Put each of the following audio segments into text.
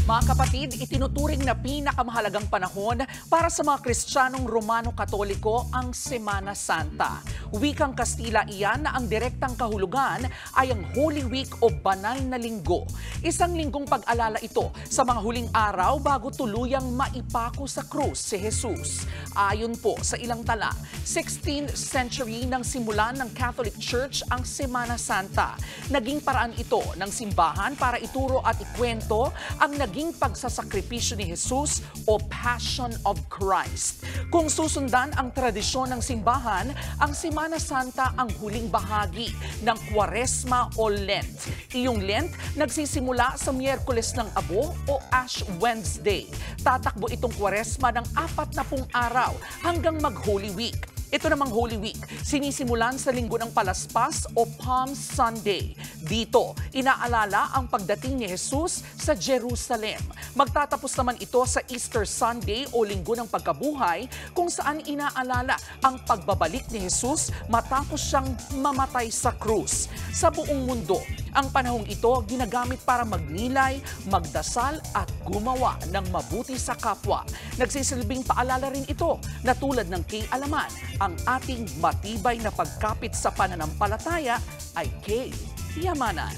Mga kapatid, itinuturing na pinakamahalagang panahon para sa mga Kristiyanong Romano-Katoliko ang Semana Santa. Wikang Kastila iyan na ang direktang kahulugan ay ang Holy Week o Banal na Linggo. Isang linggong pag-alala ito sa mga huling araw bago tuluyang maipako sa krus si Jesus. Ayon po sa ilang tala, 16th century nang simulan ng Catholic Church ang Semana Santa. Naging paraan ito ng simbahan para ituro at ikwento ang naging pagsasakripisyo ni Jesus o Passion of Christ. Kung susundan ang tradisyon ng simbahan, ang Semana Santa ang huling bahagi ng Kwaresma o Lent. Iyong Lent nagsisimula sa Miyerkules ng Abo o Ash Wednesday. Tatakbo itong Kwaresma ng 40 araw hanggang mag-Holy Week. Ito namang Holy Week, sinisimulan sa Linggo ng Palaspas o Palm Sunday. Dito, inaalala ang pagdating ni Jesus sa Jerusalem. Magtatapos naman ito sa Easter Sunday o Linggo ng Pagkabuhay kung saan inaalala ang pagbabalik ni Jesus matapos siyang mamatay sa krus. Sa buong mundo, ang panahong ito ginagamit para magnilay, magdasal at gumawa ng mabuti sa kapwa. Nagsisilbing paalala rin ito na tulad ng kay-alaman, ang ating matibay na pagkapit sa pananampalataya ay kay-yamanan.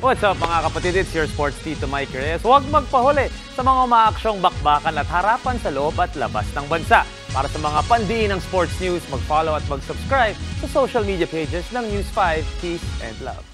What's up mga kapatid? It's your sports tito Mike Reyes. Huwag magpahuli sa mga umaaksyong bakbakan at harapan sa loob at labas ng bansa. Para sa mga pandiin ng sports news, mag-follow at mag-subscribe sa social media pages ng News 5. Peace and love.